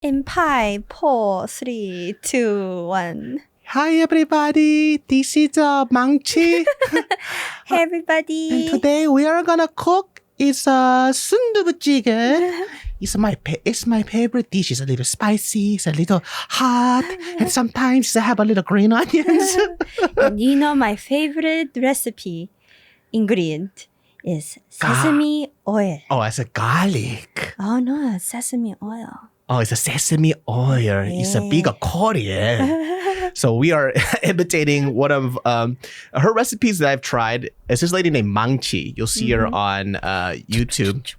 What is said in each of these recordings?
In 5, 4, 3, 2, 1. Hi everybody, this is Mangchi. Hey everybody. And today we are gonna cook. It's sundubujigae. It's my favorite dish. It's a little spicy, it's a little hot, and sometimes I have a little green onions. And you know my favorite recipe ingredient is sesame oil. Oh, it's a garlic. Oh no, it's sesame oil. Oh, it's a sesame oil. It's a big Korean. So we are imitating one of her recipes that I've tried. It's this lady named Mangchi. You'll see her on YouTube.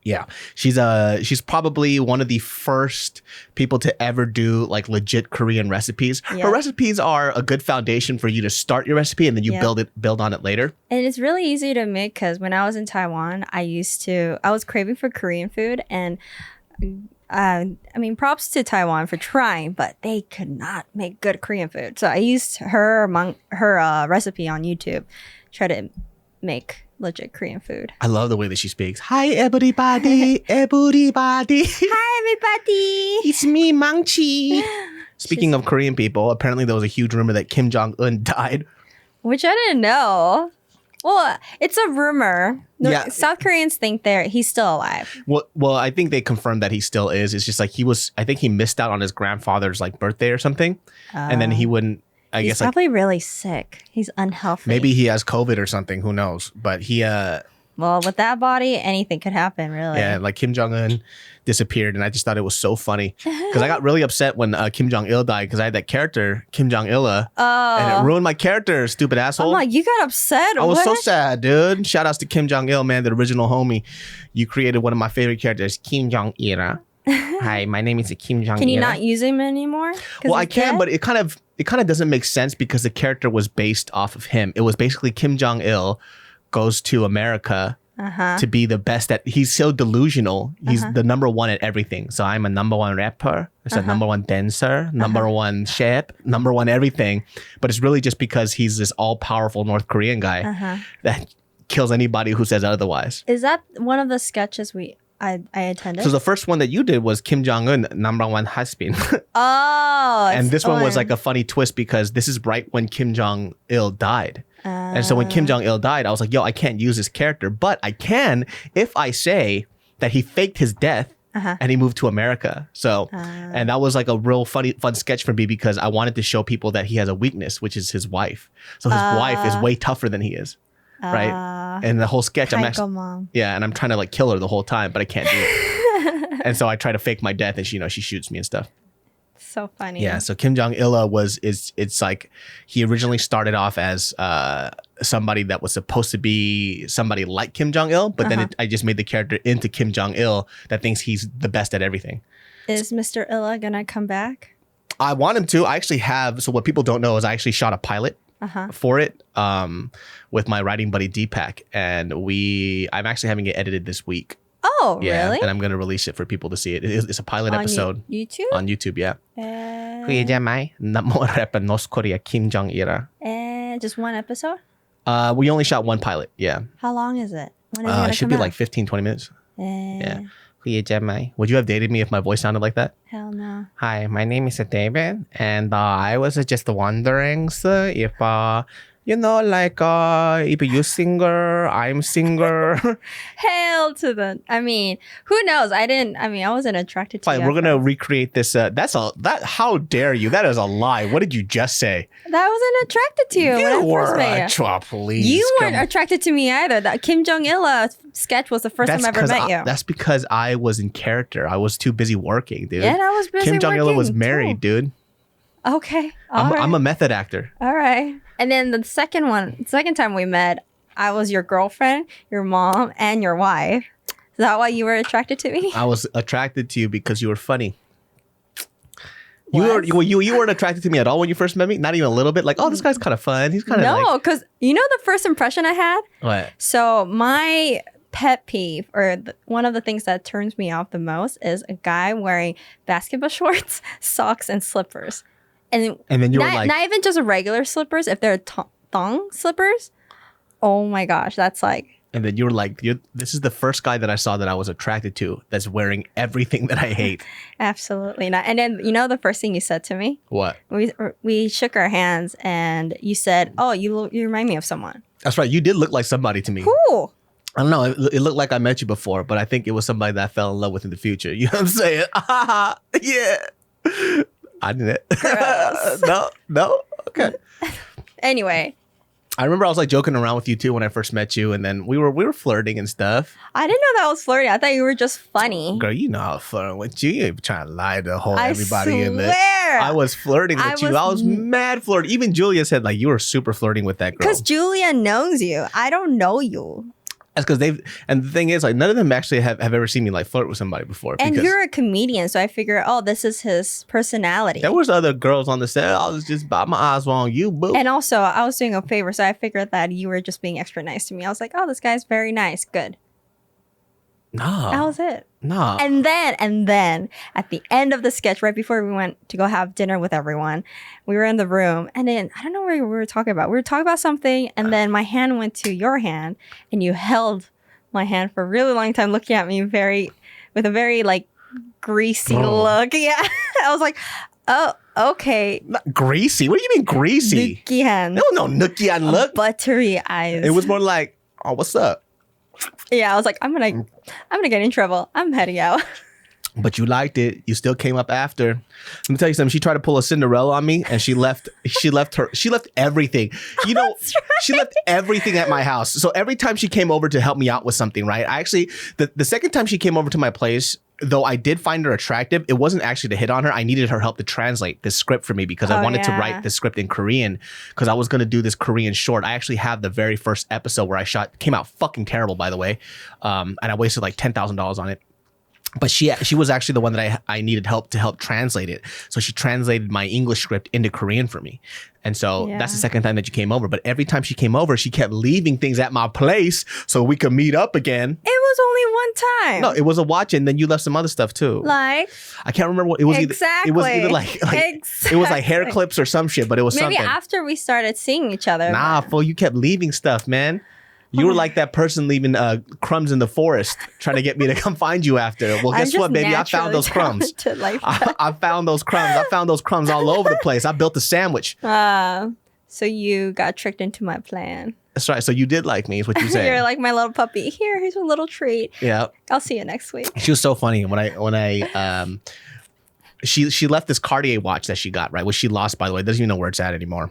Yeah, she's probably one of the first people to ever do like legit Korean recipes. Yeah. Her recipes are a good foundation for you to start your recipe and then you build on it later. And it's really easy to make because when I was in Taiwan, I was craving for Korean food and props to Taiwan for trying, but they could not make good Korean food. So I used her recipe on YouTube, try to make legit Korean food. I love the way that she speaks. Hi, everybody, everybody. Hi, everybody. It's me, Mangchi. Speaking of Korean people, apparently there was a huge rumor that Kim Jong-un died. Which I didn't know. Well, it's a rumor. Yeah. South Koreans think he's still alive. Well, I think they confirmed that he still is. It's just like I think he missed out on his grandfather's like birthday or something. And then he wouldn't, He's probably really sick. He's unhealthy. Maybe he has COVID or something. Who knows? But he, well, with that body, anything could happen, really. Yeah, like Kim Jong-un disappeared. And I just thought it was so funny. Because I got really upset when Kim Jong-il died because I had that character, Kim Jong-il. And it ruined my character, stupid asshole. I'm like, you got upset? I was so sad, dude. Shout outs to Kim Jong-il, man, the original homie. You created one of my favorite characters, Kim Jong-il. Hi, my name is Kim Jong-il. Can you not use him anymore? Well, I can, but it kind of doesn't make sense because the character was based off of him. It was basically Kim Jong-il goes to America to be the best at. He's so delusional. He's the number one at everything. So I'm a number one rapper. There's a number one dancer, number one chef, number one everything. But it's really just because he's this all-powerful North Korean guy that kills anybody who says otherwise. Is that one of the sketches I attended? So the first one that you did was Kim Jong-un, number one husband. Oh. And this one was like a funny twist because this is right when Kim Jong-il died. And so when Kim Jong-il died, I was like, yo, I can't use this character. But I can if I say that he faked his death and he moved to America. So, and that was like a real fun sketch for me because I wanted to show people that he has a weakness, which is his wife. So his wife is way tougher than he is. Right? And the whole sketch, and I'm trying to like kill her the whole time, but I can't do it. And so I try to fake my death and she shoots me and stuff. So funny. Yeah, so Kim Jong-il it's like he originally started off as somebody that was supposed to be somebody like Kim Jong-il, but then I just made the character into Kim Jong-il that thinks he's the best at everything. Is Mr. Illa gonna come back? I want him to. I actually have. So what people don't know is I actually shot a pilot for it with my writing buddy Deepak, and I'm actually having it edited this week. Oh, yeah, really? And I'm going to release it for people to see it. It's a pilot episode. YouTube? On YouTube, yeah. North Korea Kim Jong-il. Just one episode? We only shot one pilot, yeah. How long is it? When is it should be like 15, 20 minutes. Yeah. Would you have dated me if my voice sounded like that? Hell no. Hi, my name is David, and I was just wondering if if you singer, I'm singer. Hell to the. I mean, who knows? I wasn't attracted to Fine, you. we're gonna recreate this. How dare you? That is a lie. What did you just say? That I wasn't attracted to you when I first met you. Please. You weren't attracted to me either. That Kim Jong-il sketch was the first time I ever met you. That's because I was in character. I was too busy working, dude. Yeah, I was busy Kim Jong-il was married, too. dude. Okay. I'm a method actor. All right. And then the second time we met, I was your girlfriend, your mom, and your wife. Is that why you were attracted to me? I was attracted to you because you were funny. You weren't attracted to me at all when you first met me? Not even a little bit? Like, oh, this guy's kind of fun. He's kind of No, because you know the first impression I had? What? So my pet peeve, or one of the things that turns me off the most, is a guy wearing basketball shorts, socks, and slippers. And then you were like... Not even just regular slippers. If they're thong slippers, oh my gosh, that's like... And then you were like, this is the first guy that I saw that I was attracted to that's wearing everything that I hate. Absolutely not. And then, you know, the first thing you said to me? What? We shook our hands and you said, oh, you remind me of someone. That's right. You did look like somebody to me. Who? I don't know. It looked like I met you before, but I think it was somebody that I fell in love with in the future. You know what I'm saying? Yeah. I didn't. Gross. No. Okay. Anyway. I remember I was like joking around with you too when I first met you, and then we were flirting and stuff. I didn't know that was flirting. I thought you were just funny. Girl, you know I was flirting with you. You ain't trying to lie to everybody swear. in there. I was flirting with you. I was mad flirting. Even Julia said like you were super flirting with that girl. Because Julia knows you. I don't know you. That's because and the thing is, like, none of them actually have ever seen me like flirt with somebody before. And you're a comedian, so I figure, oh, this is his personality. There was other girls on the set. I was just my eyes were on you, boo. And also, I was doing a favor, so I figured that you were just being extra nice to me. I was like, oh, this guy's very nice. Good. Nah. That was it. Nah. And then at the end of the sketch, right before we went to go have dinner with everyone, we were in the room, and then I don't know what we were talking about. We were talking about something, and then my hand went to your hand, and you held my hand for a really long time, looking at me with a very like greasy look. Yeah. I was like, oh, okay. Not greasy? What do you mean greasy? Nookie hand. No, nookie hand look. Buttery eyes. It was more like, oh, what's up? Yeah, I was like, I'm gonna get in trouble. I'm heading out. But you liked it. You still came up after. Let me tell you something. She tried to pull a Cinderella on me, and she left everything. You know, right. She left everything at my house. So every time she came over to help me out with something, right? I actually, the second time she came over to my place, though I did find her attractive, it wasn't actually to hit on her. I needed her help to translate this script for me because I wanted to write this script in Korean because I was going to do this Korean short. I actually have the very first episode where I shot, came out fucking terrible, by the way. And I wasted like $10,000 on it. But she was actually the one that I needed help to help translate it. So she translated my English script into Korean for me. And so that's the second time that you came over. But every time she came over, she kept leaving things at my place so we could meet up again. It was only one time. No, it was a watch, and then you left some other stuff too. Like? I can't remember what it was. Exactly. It was either like exactly. It was like hair clips or some shit, but it was maybe something. after we started seeing each other. Nah, fool, you kept leaving stuff, man. You were like that person leaving crumbs in the forest, trying to get me to come find you after. Well, guess what, baby? I found those crumbs. I found those crumbs. I found those crumbs all over the place. I built a sandwich. So you got tricked into my plan. That's right. So you did like me, is what you said. You're like my little puppy. Here's a little treat. Yeah. I'll see you next week. She was so funny she left this Cartier watch that she got, right? Which she lost, by the way. Doesn't even know where it's at anymore.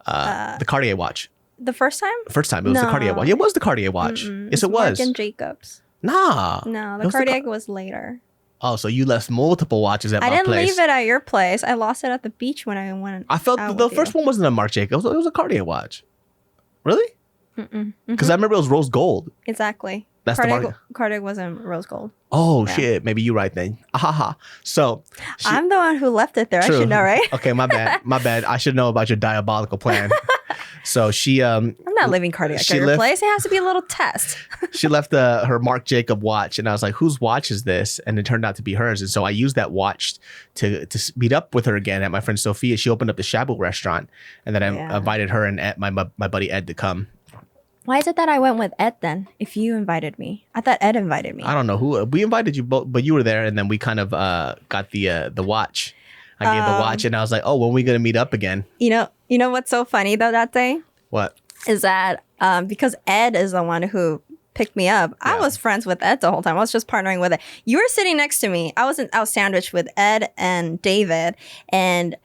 The Cartier watch. The first time? First time. It was the Cartier watch. It was the Cartier watch. Yes, it was. Marc and Jacobs. Nah. No, the Cartier was later. Oh, so you left multiple watches at my place. I didn't leave it at your place. I lost it at the beach when I went. I felt the first one wasn't a Marc Jacobs. It was a Cartier watch. Really? Because I remember it was rose gold. Exactly. That's Cartier wasn't rose gold. Oh, shit. Maybe you're right then. So. I'm the one who left it there. True. I should know, right? Okay, my bad. My bad. I should know about your diabolical plan. So she I'm not leaving cardiac at your place. It has to be a little test. She left her Marc Jacob watch, and I was like, whose watch is this? And it turned out to be hers. And so I used that watch to meet up with her again at my friend Sophia. She opened up the Shabu restaurant, and then I invited her and my buddy Ed to come. Why is it that I went with Ed then, if you invited me? I thought Ed invited me. I don't know who. We invited you both, but you were there, and then we kind of got the watch. I gave the watch, and I was like, oh, when are we going to meet up again? You know what's so funny, though, that day? What? Is that because Ed is the one who picked me up. Yeah. I was friends with Ed the whole time. I was just partnering with it. You were sitting next to me. I was sandwiched with Ed and David. And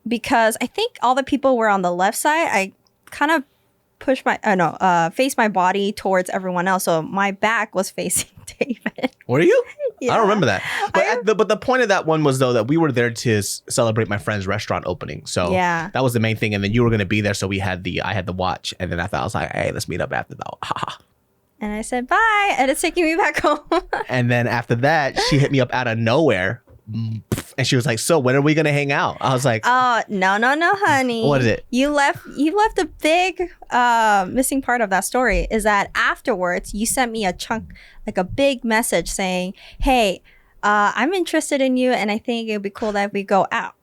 because I think all the people were on the left side, I kind of faced my body towards everyone else. So my back was facing David. Were you? Yeah. I don't remember that. But the point of that one was, though, that we were there to celebrate my friend's restaurant opening. So that was the main thing. And then you were going to be there. So I had the watch. And then I was like, hey, let's meet up after that. And I said, bye. And it's taking me back home. And then after that, she hit me up out of nowhere. And she was like, so when are we going to hang out? I was like, oh, no, honey. What is it? You left a big missing part of that story is that afterwards you sent me a chunk, like a big message saying, hey, I'm interested in you and I think it would be cool that we go out.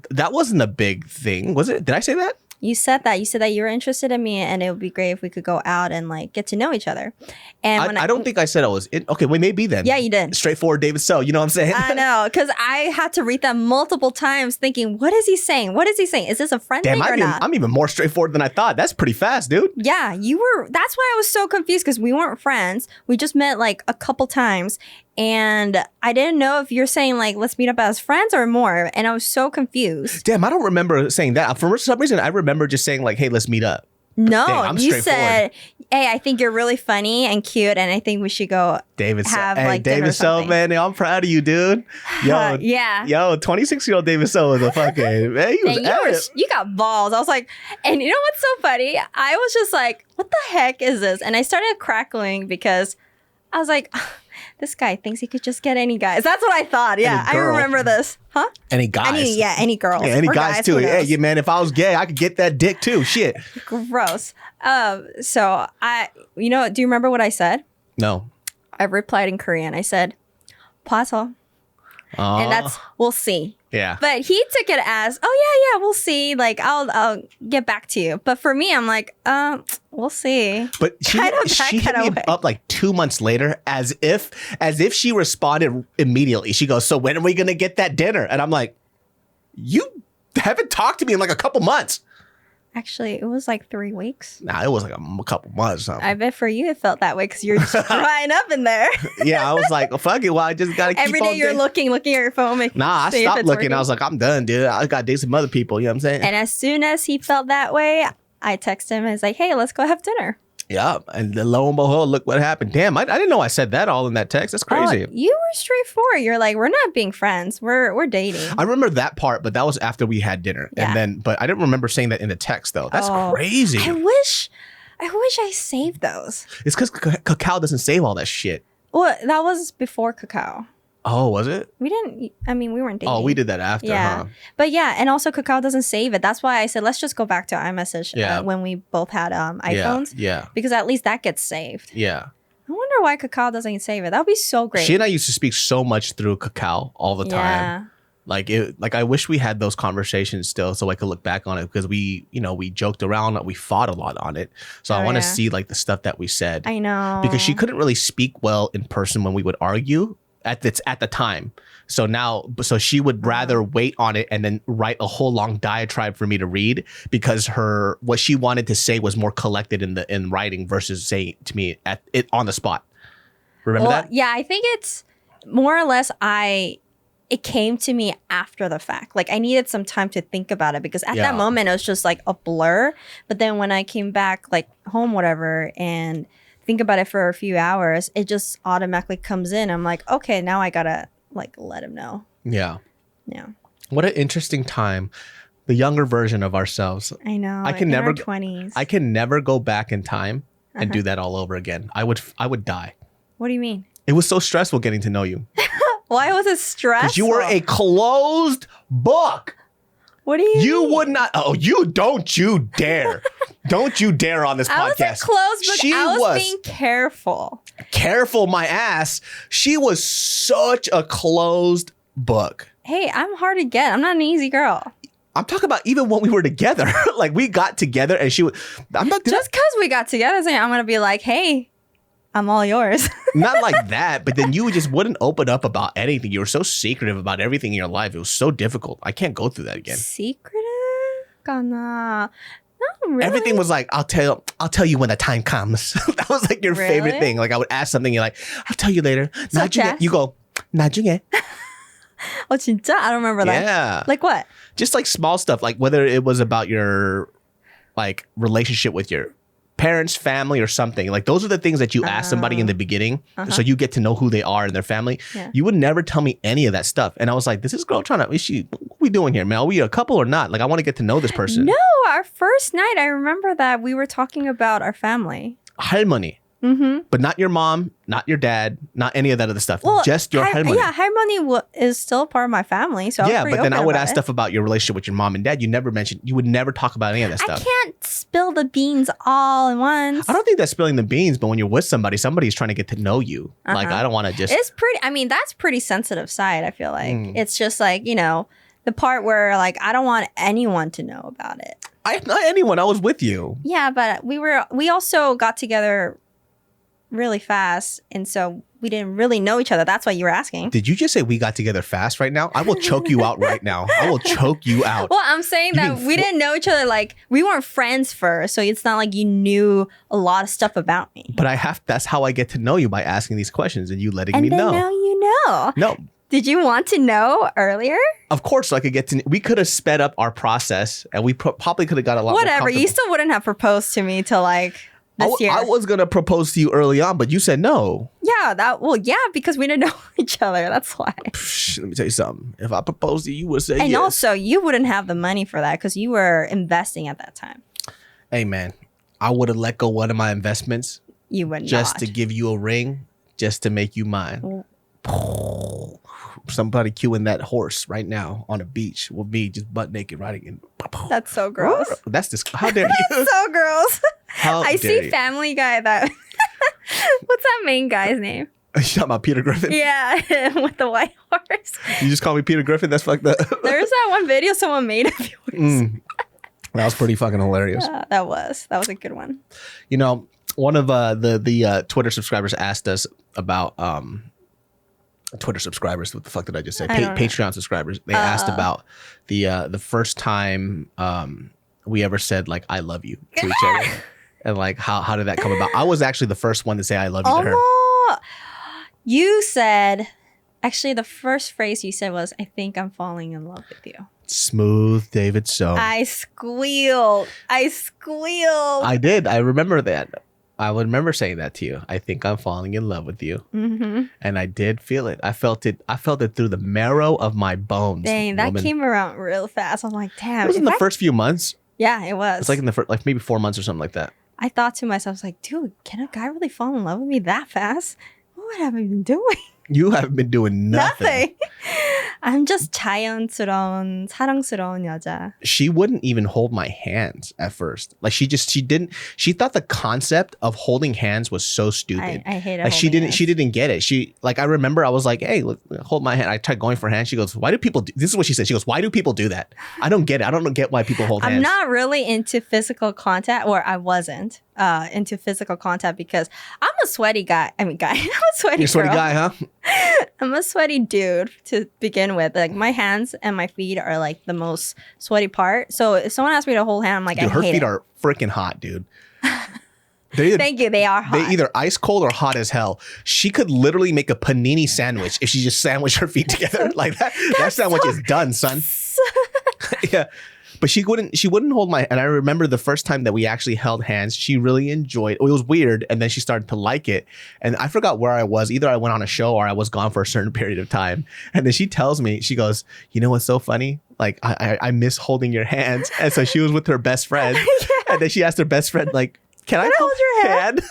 That wasn't a big thing, was it? Did I say that? You said that. You said that you were interested in me, and it would be great if we could go out and like get to know each other. And when I don't think I said I was. Okay, wait, maybe then. Yeah, you did. Straightforward David So. You know what I'm saying? I know, because I had to read that multiple times, thinking, "What is he saying? What is he saying? Is this a friend thing or not?" I'm even more straightforward than I thought. That's pretty fast, dude. Yeah, you were. That's why I was so confused because we weren't friends. We just met like a couple times, and I didn't know if you're saying like let's meet up as friends or more. And I was so confused. Damn, I don't remember saying that. For some reason, I remember just saying like, "Hey, let's meet up." No, Dang, you said, "Hey, I think you're really funny and cute, and I think we should go David have hey, like dinner David or So, something." man, I'm proud of you, dude. Yo, yeah. Yo, 26-year-old David So was a fucking man. He was you got balls. I was like, and you know what's so funny? I was just like, what the heck is this? And I started crackling because I was like, this guy thinks he could just get any guys. That's what I thought. Yeah, I remember this. Huh? Any guys. Any girls. Yeah, any guys too. Hey, yeah, man, if I was gay, I could get that dick too. Shit. Gross. So do you remember what I said? No. I replied in Korean. I said, "봐서." And that's, we'll see. Yeah. But he took it as, oh yeah, we'll see. Like I'll get back to you. But for me, I'm like, we'll see. But she hit me up like 2 months later as if she responded immediately. She goes, "So when are we gonna get that dinner?" And I'm like, you haven't talked to me in like a couple months. Actually, it was like 3 weeks. Nah, it was like a couple months. I bet for you it felt that way because you're just drying up in there. Yeah, I was like, well, fuck it. Well, I just gotta keep every day you're looking at your phone. Nah, I stopped looking. I was like, I'm done, dude. I got to date some other people. You know what I'm saying? And as soon as he felt that way, I texted him and was like, "Hey, let's go have dinner." Yeah, and then lo and behold, look what happened. Damn, I didn't know I said that all in that text. That's crazy. You were straightforward. You're like, we're not being friends. We're dating. I remember that part, but that was after we had dinner. Yeah. But I didn't remember saying that in the text though. That's crazy. I wish I saved those. It's because Kakao doesn't save all that shit. Well, that was before Kakao. Oh, was it? We weren't dating. Oh, we did that after, huh? But yeah, and also Kakao doesn't save it. That's why I said, let's just go back to iMessage when we both had iPhones. Yeah. Because at least that gets saved. Yeah. I wonder why Kakao doesn't save it. That would be so great. She and I used to speak so much through Kakao all the time. Like I wish we had those conversations still so I could look back on it because we joked around, we fought a lot on it. So I want to see like the stuff that we said. I know. Because she couldn't really speak well in person when we would argue at the time. So she would rather wait on it and then write a whole long diatribe for me to read because what she wanted to say was more collected in writing versus saying to me on the spot. Remember that? Yeah, I think it's more or less it came to me after the fact. Like I needed some time to think about it because at that moment it was just like a blur. But then when I came back like home, whatever, and think about it for a few hours, it just automatically comes in. I'm like, okay, now I gotta like let him know. Yeah. Yeah. What an interesting time. The younger version of ourselves. I know. I can never our 20s. I can never go back in time and do that all over again. I would die. What do you mean? It was so stressful getting to know you. Why was it stressful? Because you were a closed book. What do you mean? You would not. Oh, don't you dare. Don't you dare on this podcast. I wasn't closed, but I was being careful. Careful, my ass. She was such a closed book. Hey, I'm hard to get. I'm not an easy girl. I'm talking about even when we were together. Like we got together and she was. Just because we got together, I'm going to be like, hey, I'm all yours. Not like that, but then you just wouldn't open up about anything. You were so secretive about everything in your life. It was so difficult. I can't go through that again. Secretive? Not really. Everything was like, I'll tell you when the time comes. That was like your favorite thing. Like I would ask something, you're like, I'll tell you later. 나중에. You go, 나중에. Oh, 진짜? I don't remember that. Yeah. Like what? Just like small stuff, like whether it was about your like relationship with your parents, family, or something. Like those are the things that you ask somebody in the beginning, so you get to know who they are and their family. Yeah. You would never tell me any of that stuff, and I was like, "This is girl trying to. What are we doing here, man? Are we a couple or not? Like, I want to get to know this person." No, our first night, I remember that we were talking about our family. 할머니. But not your mom, not your dad, not any of that other stuff. Well, just your 할머니. Yeah, 할머니 is still part of my family. So yeah, but then I would ask stuff about your relationship with your mom and dad. You would never talk about any of that stuff. I can't spill the beans all at once. I don't think that's spilling the beans, but when you're with somebody's trying to get to know you. Like, I don't want to just... It's pretty, that's pretty sensitive side, I feel like. It's just like, the part where like, I don't want anyone to know about it. Not anyone. I was with you. Yeah, but we also got together really fast, and so we didn't really know each other. That's why you were asking. Did you just say we got together fast right now? I will choke you out right now. I will choke you out. Well, I'm saying that we didn't know each other. Like, we weren't friends first, so it's not like you knew a lot of stuff about me. But that's how I get to know you, by asking these questions and you letting me know. And then now you know. No. Did you want to know earlier? Of course, so I could get to. We could have sped up our process, and we probably could have got a lot. Whatever. More You still wouldn't have proposed to me till like this year. I was gonna propose to you early on, but you said no. Yeah. Because we didn't know each other. That's why. Let me tell you something. If I proposed to you, you would say yes. And also, you wouldn't have the money for that because you were investing at that time. Hey man, I would have let go one of my investments. You would just not. to give you a ring, just to make you mine. Somebody cueing that horse right now on a beach with me just butt naked riding in. That's so gross. That's how dare you? That's so gross. I see you. Family Guy that. What's that main guy's name? You talking about Peter Griffin? Yeah, with the white horse. You just call me Peter Griffin? That's fucked up. There's that one video someone made of yours. That was pretty fucking hilarious. That was a good one. You know, one of the Twitter subscribers asked us about Twitter subscribers. What the fuck did I just say? Patreon subscribers. They asked about the first time we ever said like "I love you" to each other, and like how did that come about? I was actually the first one to say "I love you" to her. You said, actually, the first phrase you said was, "I think I'm falling in love with you." Smooth, David. So I squealed. I did. I remember that. I would remember saying that to you. I think I'm falling in love with you. Mm-hmm. And I did feel it. I felt it through the marrow of my bones. Dang, that came around real fast. I'm like, damn. It was in the first few months. Yeah, it was. It's like in the first, like maybe 4 months or something like that. I thought to myself, I was like, dude, can a guy really fall in love with me that fast? What have I been doing? You haven't been doing nothing. I'm just 자연스러운, 사랑스러운 여자. She wouldn't even hold my hands at first. Like she thought the concept of holding hands was so stupid. I hate it. Like she didn't get it. I remember I was like, hey, look, hold my hand. I tried going for hands. She goes, why do people do this? Is what she said. She goes, why do people do that? I don't get it. I don't get why people hold hands. I'm not really into physical contact, or I wasn't into physical contact because I'm a sweaty guy. I'm a sweaty You're a sweaty guy, huh? I'm a sweaty dude to begin with. Like my hands and my feet are like the most sweaty part. So if someone asks me to hold hand, I'm like, dude, I hate it. Her feet are freaking hot, dude. Thank you. They are hot. They either ice cold or hot as hell. She could literally make a panini sandwich if she just sandwiched her feet together like that. That sandwich is done, son. Yeah. But she wouldn't hold my, and I remember the first time that we actually held hands, she really enjoyed, it was weird, and then she started to like it, and I forgot where I was. Either I went on a show or I was gone for a certain period of time, and then she tells me, she goes, you know what's so funny? Like, I miss holding your hands, and so she was with her best friend, and then she asked her best friend, like, can I hold your hand?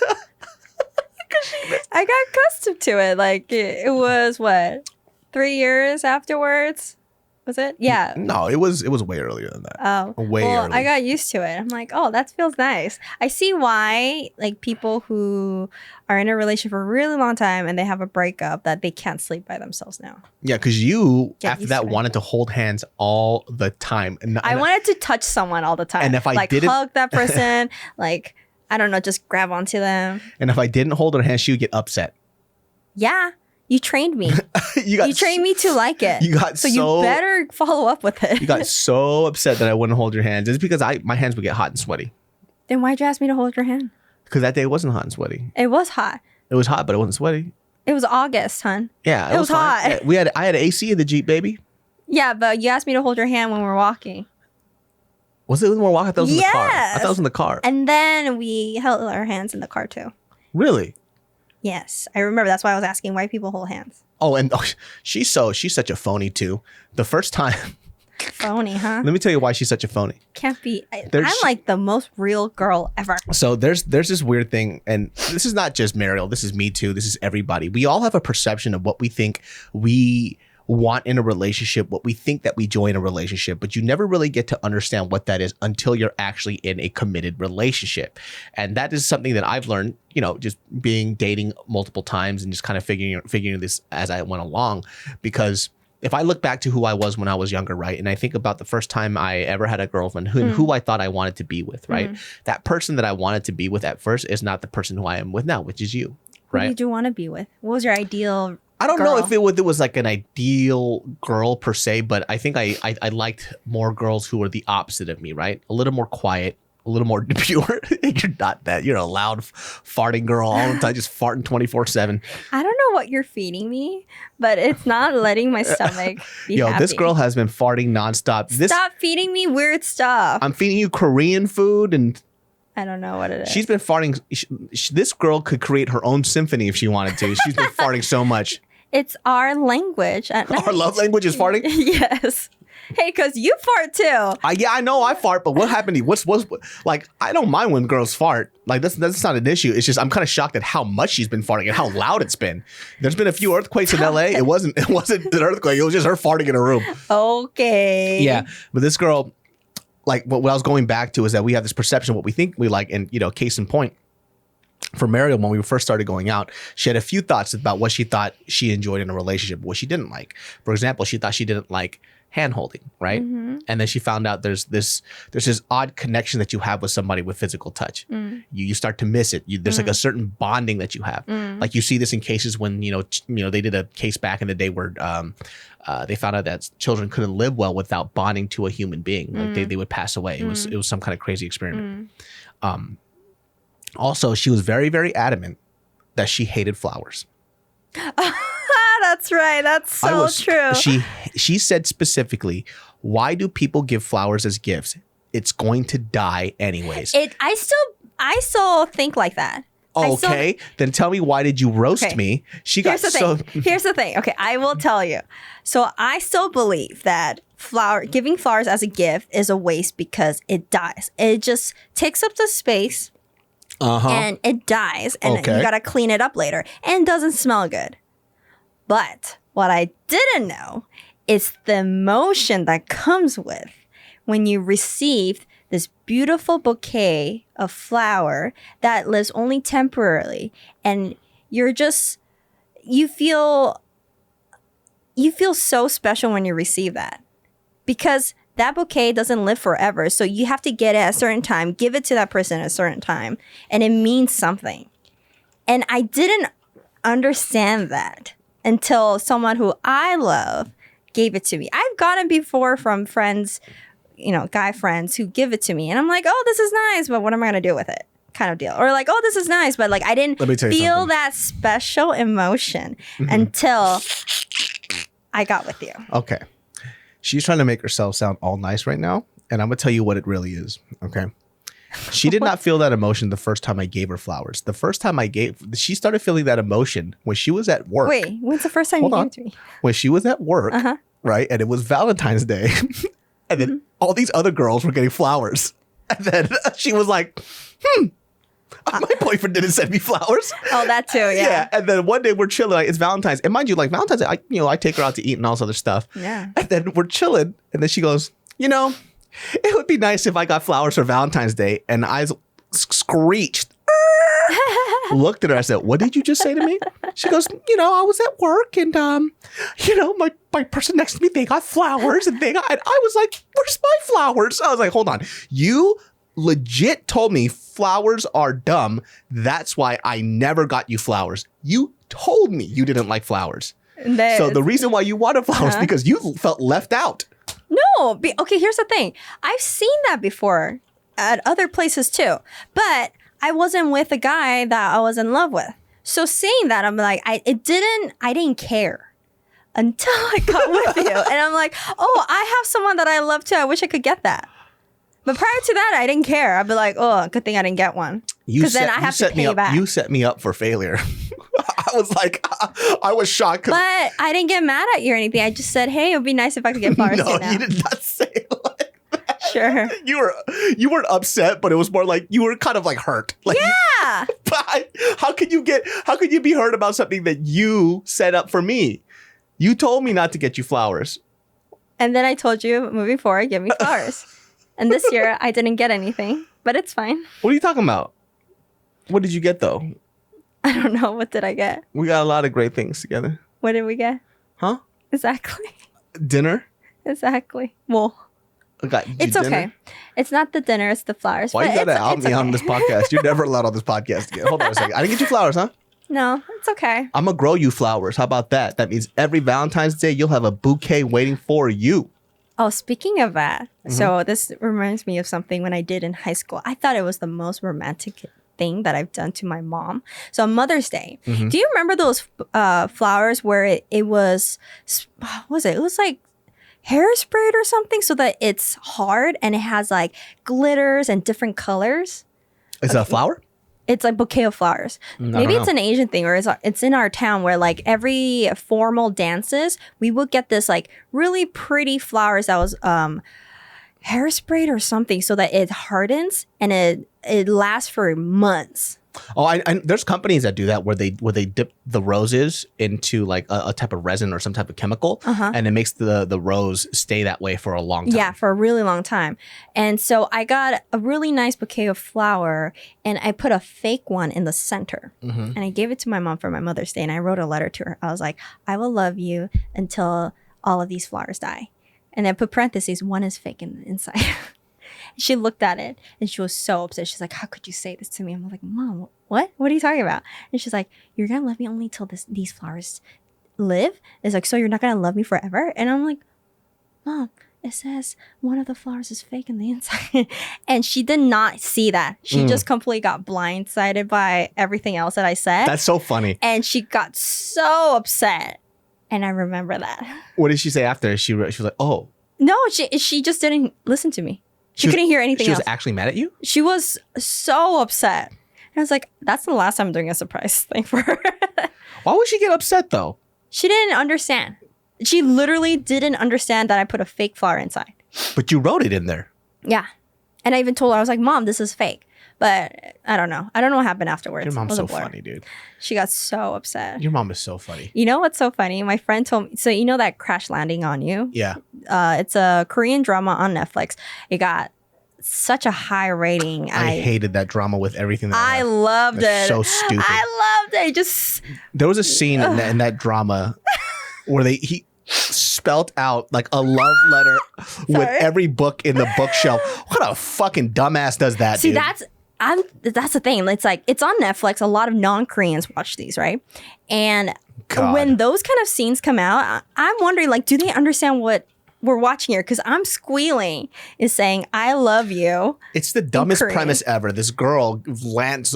I got accustomed to it. Like, it was, what, 3 years afterwards? Was it? Yeah. No, it was way earlier than that. Oh. Way earlier. I got used to it. I'm like, oh, that feels nice. I see why, like, people who are in a relationship for a really long time and they have a breakup, that they can't sleep by themselves now. Yeah, because you, after that, wanted to hold hands all the time. I wanted to touch someone all the time. And if I didn't... hug that person, like, I don't know, just grab onto them. And if I didn't hold her hand, she would get upset. Yeah. You trained me. You trained me to like it. You better follow up with it. You got so upset that I wouldn't hold your hand. It's because my hands would get hot and sweaty. Then why'd you ask me to hold your hand? Because that day it wasn't hot and sweaty. It was hot. It was hot, but it wasn't sweaty. It was August, hun. Yeah, it was hot. Yeah, I had AC in the Jeep, baby. Yeah, but you asked me to hold your hand when we were walking. Was it when we were walking? I thought it was in the car. I thought it was in the car. And then we held our hands in the car too. Really? Yes, I remember. That's why I was asking why people hold hands. Oh, and she's such a phony too. The first time. Phony, huh? Let me tell you why she's such a phony. Can't be. I'm like the most real girl ever. So there's this weird thing, and this is not just Mariel. This is me too. This is everybody. We all have a perception of what we think we want in a relationship, what we think that we enjoy in a relationship, but you never really get to understand what that is until you're actually in a committed relationship. And that is something that I've learned, just dating multiple times and just kind of figuring this as I went along, because if I look back to who I was when I was younger, right, and I think about the first time I ever had a girlfriend, who I thought I wanted to be with, right, that person that I wanted to be with at first is not the person who I am with now, which is you, right? Who did you want to be with? What was your ideal? I don't girl? know if it was like an ideal girl per se, but I think I liked more girls who were the opposite of me, right? A little more quiet, a little more pure. You're not that. You're a loud farting girl all the time, just farting 24/7. I don't know what you're feeding me, but it's not letting my stomach be happy. This girl has been farting nonstop. Stop feeding me weird stuff. I'm feeding you Korean food and I don't know what it is. she's been farting. This girl could create her own symphony if she wanted to. She's been farting so much. It's our language. Our love language is farting? Yes. Hey, because you fart too. Yeah, I know I fart, but what happened to you? What's like, I don't mind when girls fart. Like, that's not an issue. It's just I'm kind of shocked at how much she's been farting and how loud it's been. There's been a few earthquakes in LA. It wasn't an earthquake. It was just her farting in a room. Okay. Yeah. But this girl, like, what I was going back to is that we have this perception of what we think we like. And, case in point, for Mariel, when we first started going out, she had a few thoughts about what she thought she enjoyed in a relationship, what she didn't like. For example, she thought she didn't like hand holding, right? And then she found out there's this odd connection that you have with somebody with physical touch. You start to miss it. There's like a certain bonding that you have. Like, you see this in cases when they did a case back in the day where they found out that children couldn't live well without bonding to a human being. Like they would pass away. It was some kind of crazy experiment. Also, she was very, very adamant that she hated flowers. That's right. That's so true. She said specifically, why do people give flowers as gifts? It's going to die anyways. I still think like that. Okay, then tell me, why did you roast me? Here's the thing. Okay, I will tell you. So I still believe that giving flowers as a gift is a waste because it dies. It just takes up the space and it dies, and you gotta clean it up later, and it doesn't smell good. But what I didn't know is the emotion that comes with when you receive this beautiful bouquet of flower that lives only temporarily, and you feel so special when you receive that, because that bouquet doesn't live forever. So you have to get it at a certain time, give it to that person at a certain time, and it means something. And I didn't understand that until someone who I love gave it to me. I've gotten before from friends, guy friends who give it to me. And I'm like, oh, this is nice, but what am I going to do with it? Kind of deal. Or like, oh, this is nice, but like I didn't feel that special emotion until I got with you. Okay. She's trying to make herself sound all nice right now. And I'm going to tell you what it really is. Okay. She did not feel that emotion the first time I gave her flowers. The first time she started feeling that emotion when she was at work. Wait, when's the first time you gave it to me? When she was at work, right? And it was Valentine's Day. And then all these other girls were getting flowers. And then she was like, my boyfriend didn't send me flowers. Oh, that too, yeah. Yeah. And then one day we're chilling. Like, it's Valentine's. And mind you, like Valentine's, I take her out to eat and all this other stuff. Yeah. And then we're chilling. And then she goes, it would be nice if I got flowers for Valentine's Day. And I screeched. Looked at her. I said, what did you just say to me? She goes, I was at work and, my person next to me, they got flowers and I was like, where's my flowers? I was like, hold on. You legit told me flowers are dumb. That's why I never got you flowers. You told me you didn't like flowers. So the reason why you wanted flowers because you felt left out. No. Okay, here's the thing. I've seen that before at other places too. But I wasn't with a guy that I was in love with. So seeing that, I'm like, I didn't care until I got with you. And I'm like, oh, I have someone that I love too. I wish I could get that. But prior to that, I didn't care. I'd be like, oh, good thing I didn't get one. Because then I have to pay back. You set me up for failure. I was like, I was shocked. But I didn't get mad at you or anything. I just said, hey, it would be nice if I could get flowers No, now. you did not say it like that. Sure. You weren't upset, but it was more like you were kind of like hurt. Like, yeah. But how could you be hurt about something that you set up for me? You told me not to get you flowers. And then I told you, moving forward, give me flowers. And this year, I didn't get anything, but it's fine. What are you talking about? What did you get, though? I don't know. What did I get? We got a lot of great things together. What did we get? Huh? Exactly. Dinner? Exactly. Well, it's dinner? okay. It's not the dinner, it's the flowers. Why you gotta out me on this podcast? You're never allowed on this podcast again. Hold on a second. I didn't get you flowers, huh? No, it's okay. I'm gonna grow you flowers. How about that? That means every Valentine's Day you'll have a bouquet waiting for you. Oh, speaking of that, so this reminds me of something when I did in high school. I thought it was the most romantic thing that I've done to my mom. So on Mother's Day, do you remember those flowers where it was, what was it? It was like hairsprayed or something so that it's hard and it has like glitters and different colors. Is it a flower? It's like bouquet of flowars. Maybe it's an Asian thing, or it's in our town where like every formal dances, we would get this like really pretty flowers that was hairsprayed or something so that it hardens and it lasts for months. Oh, I there's companies that do that where they dip the roses into like a type of resin or some type of chemical, and it makes the rose stay that way for a long time. Yeah, for a really long time. And so I got a really nice bouquet of flower, and I put a fake one in the center, and I gave it to my mom for my Mother's Day, and I wrote a letter to her. I was like, I will love you until all of these flowers die. And then put parentheses, one is fake in the inside. She looked at it and she was so upset. She's like, how could you say this to me? I'm like, Mom, what? What are you talking about? And she's like, you're going to love me only till these flowers live? It's like, so you're not going to love me forever? And I'm like, Mom, it says one of the flowers is fake in the inside. And she did not see that. She just completely got blindsided by everything else that I said. That's so funny. And she got so upset. And I remember that. What did she say after? She was like, oh. No, she just didn't listen to me. She couldn't hear anything else. She was actually mad at you? She was so upset. And I was like, that's the last time I'm doing a surprise thing for her. Why would she get upset though? She didn't understand. She literally didn't understand that I put a fake flower inside. But you wrote it in there. Yeah. And I even told her, I was like, Mom, this is fake. But I don't know. I don't know what happened afterwards. Your mom's so funny, dude. She got so upset. Your mom is so funny. You know what's so funny? My friend told me, so you know that Crash Landing on You? Yeah. It's a Korean drama on Netflix. It got such a high rating. I hated that drama with everything that I loved it. So stupid. I loved it. There was a scene in that drama where he spelt out like a love letter with every book in the bookshelf. What a fucking dumbass does that, See, dude? that's the thing. It's like, it's on Netflix. A lot of non-Koreans watch these, right? And when those kind of scenes come out, I'm wondering, like, do they understand what we're watching here? Because I'm squealing, is saying, I love you. It's the dumbest premise ever. This girl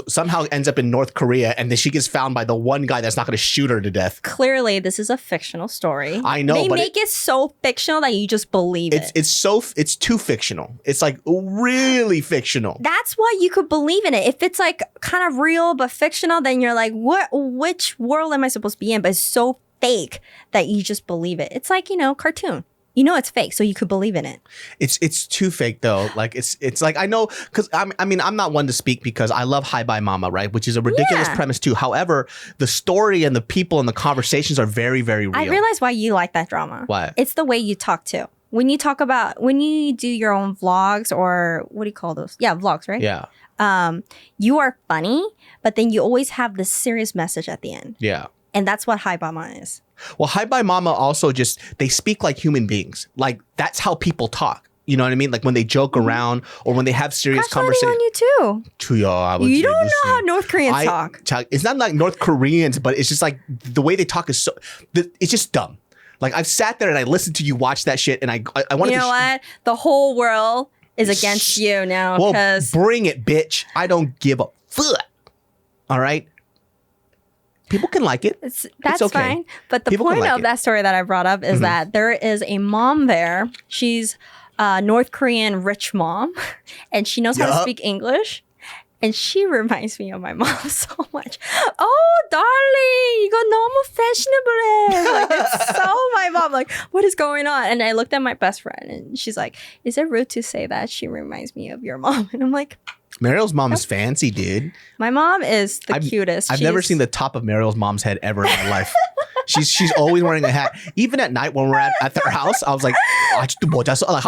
somehow ends up in North Korea, and then she gets found by the one guy that's not going to shoot her to death. Clearly, this is a fictional story. I know, they make it so fictional that you just believe it. It's too fictional. It's like really fictional. That's why you could believe in it. If it's like kind of real but fictional, then you're like, which world am I supposed to be in? But it's so fake that you just believe it. It's like, cartoon. You know it's fake, so you could believe in it. It's too fake though. Like it's like, I know, because I'm not one to speak because I love Hi Bye Mama, right? Which is a ridiculous premise too. However, the story and the people and the conversations are very, very real. I realize why you like that drama. Why? It's the way you talk too. When you do your own vlogs, or what do you call those? Yeah, vlogs, right? Yeah. You are funny, but then you always have this serious message at the end. Yeah. And that's what Hi Bye Mama is. Well, Hi Bye Mama also they speak like human beings. Like that's how people talk. You know what I mean? Like when they joke around or when they have serious conversations. on you too. You don't know how North Koreans talk. It's not like North Koreans, but it's just like the way they talk is it's just dumb. Like I've sat there and I listened to you watch that shit, and I wanted to. You know what? The whole world is against you now. Well, bring it, bitch. I don't give a fuck. All right. People can like it. That's okay. Fine. But the point of that story that I brought up is that there is a mom there. She's a North Korean rich mom, and she knows how to speak English. And she reminds me of my mom so much. Oh, darling, 이거 너무 fashionable. Like, it's so my mom. Like, what is going on? And I looked at my best friend, and she's like, is it rude to say that she reminds me of your mom? And I'm like, Mariel's mom is fancy, dude. My mom is the cutest. I've never seen the top of Mariel's mom's head ever in my life. She's always wearing a hat. Even at night when we're at their house, I was like, how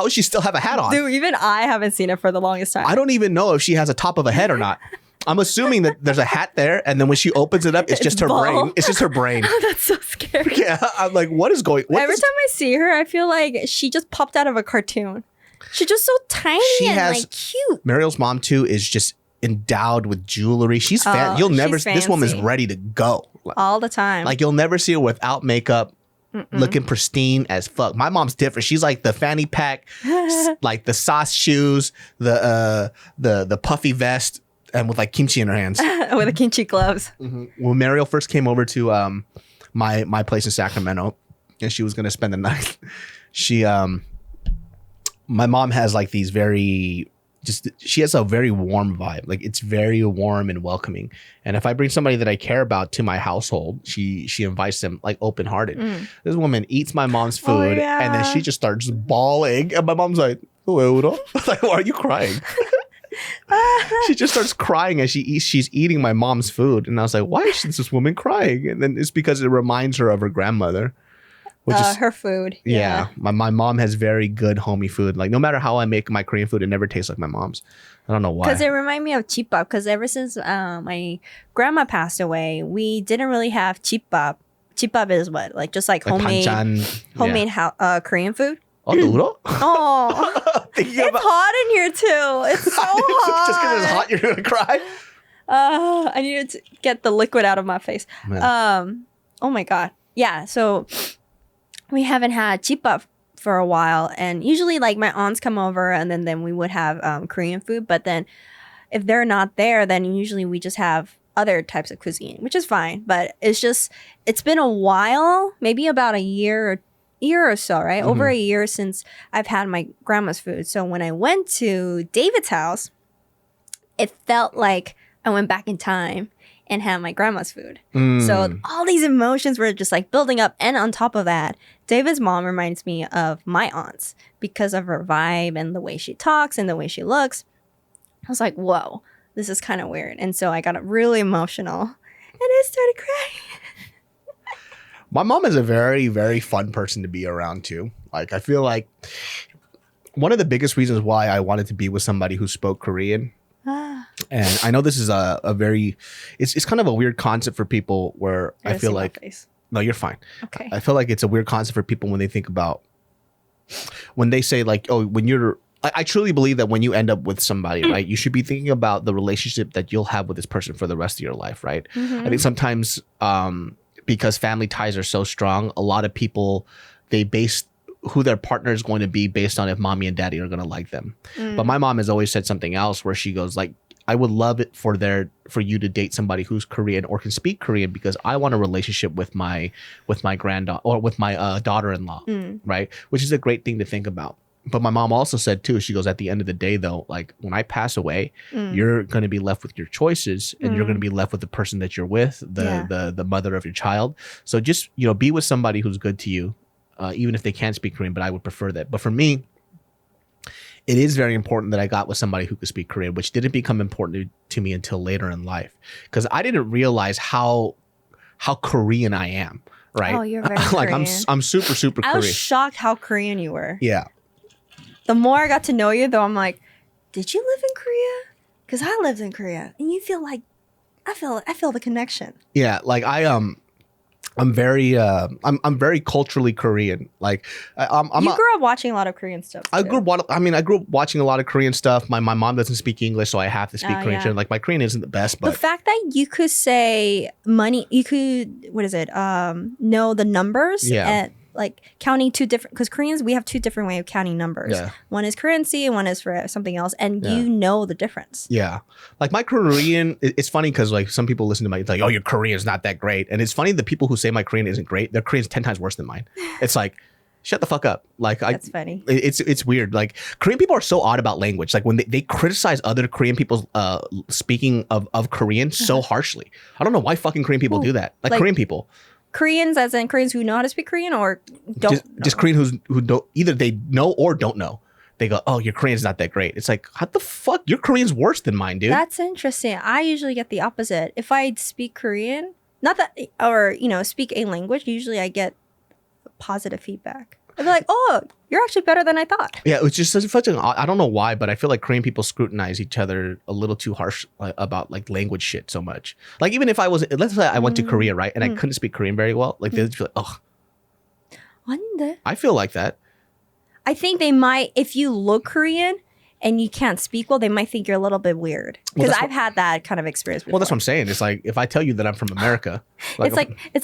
does she still have a hat on? Dude, even I haven't seen it for the longest time. I don't even know if she has a top of a head or not. I'm assuming that there's a hat there, and then when she opens it up, it's just her brain. It's just her brain. Oh, that's so scary. Yeah, I'm like, what is going? Every time I see her, I feel like she just popped out of a cartoon. She's just so tiny like cute. Mariel's mom too is just endowed with jewelry. She's you'll never. This woman's ready to go all the time. Like you'll never see her without makeup. Looking pristine as fuck. My mom's different. She's like the fanny pack, like the sauce shoes, the puffy vest, and with like kimchi in her hands. With the kimchi gloves. When Mariel first came over to my place in Sacramento, and she was gonna spend the night, my mom has like these she has a very warm vibe. Like it's very warm and welcoming. And if I bring somebody that I care about to my household, she invites them like open hearted. This woman eats my mom's food and then she just starts bawling. And my mom's like, like, why are you crying? She just starts crying as she's eating my mom's food. And I was like, why is this woman crying? And then it's because it reminds her of her grandmother. Which is her food. Yeah. My mom has very good homey food. Like no matter how I make my Korean food, it never tastes like my mom's. I don't know why. Because it reminds me of chippap. Because ever since my grandma passed away, we didn't really have chippap. Chippap is what? Like just like homemade Korean food? Oh, duro? Oh. It's hot in here too. It's so hot. Just because it's hot, you're going to cry? I needed to get the liquid out of my face. Oh my God. Yeah. So we haven't had chippap for a while, and usually like my aunts come over and then we would have Korean food, but then if they're not there, then usually we just have other types of cuisine, which is fine. But it's been a while, maybe about a year or so, right? Over a year since I've had my grandma's food. So when I went to David's house, it felt like I went back in time and had my grandma's food. So all these emotions were just like building up. And on top of that, David's mom reminds me of my aunts because of her vibe and the way she talks and the way she looks. I was like, whoa, this is kind of weird. And so I got really emotional and I started crying. My mom is a very, very fun person to be around too. Like I feel like one of the biggest reasons why I wanted to be with somebody who spoke Korean. And I know this is a very, it's kind of a weird concept for people where I feel like, no, you're fine. Okay. I feel like it's a weird concept for people when they think about, when they say like, oh, I truly believe that when you end up with somebody, right, you should be thinking about the relationship that you'll have with this person for the rest of your life, right? I think sometimes because family ties are so strong, a lot of people, they base who their partner is going to be based on if mommy and daddy are going to like them. But my mom has always said something else where she goes like, I would love it for you to date somebody who's Korean or can speak Korean because I want a relationship with my granddaughter or with my daughter-in-law, right? Which is a great thing to think about. But my mom also said too, she goes, at the end of the day though, like when I pass away, you're going to be left with your choices and you're going to be left with the person that you're with, the mother of your child. So just, be with somebody who's good to you, even if they can't speak Korean, but I would prefer that. But for me, it is very important that I got with somebody who could speak Korean, which didn't become important to me until later in life. Because I didn't realize how Korean I am, right? Oh, you're very like Korean. I'm super, super Korean. I was shocked how Korean you were. Yeah. The more I got to know you, though, I'm like, did you live in Korea? Because I lived in Korea. And you feel like, I feel the connection. Yeah, like I'm very culturally Korean. Like you grew up watching a lot of Korean stuff. Too. I grew up watching a lot of Korean stuff. My mom doesn't speak English, so I have to speak Korean. Yeah. Like my Korean isn't the best, but the fact that you could say money, you could know the numbers at like counting two different, because Koreans, we have two different ways of counting numbers. Yeah. One is currency and one is for something else, and you know the difference. Yeah, like my Korean, it's funny because like some people listen to my like, oh, your Korean's not that great, and it's funny the people who say my Korean isn't great, their Korean's 10 times worse than mine. It's like, shut the fuck up. Like that's funny. It's weird. Like Korean people are so odd about language. Like when they criticize other Korean people's speaking of Korean so harshly. I don't know why fucking Korean people do that. Like Korean people. Koreans as in Koreans who know how to speak Korean or don't just Koreans who don't, either they know or don't know. They go, oh, your Korean's not that great. It's like, how the fuck? Your Korean's worse than mine, dude. That's interesting. I usually get the opposite. If I speak Korean, not that, or, speak a language, usually I get positive feedback. They'd be like, oh, you're actually better than I thought. Yeah, it's just such an I don't know why, but I feel like Korean people scrutinize each other a little too harsh about like language shit so much. Like even if I was, let's say I went to Korea, right, and I couldn't speak Korean very well, like they'd be like, oh, 아닌데. I feel like that. I think they might, if you look Korean and you can't speak well, they might think you're a little bit weird. Because I've had that kind of experience before. Well, that's what I'm saying. It's like if I tell you that I'm from America, it's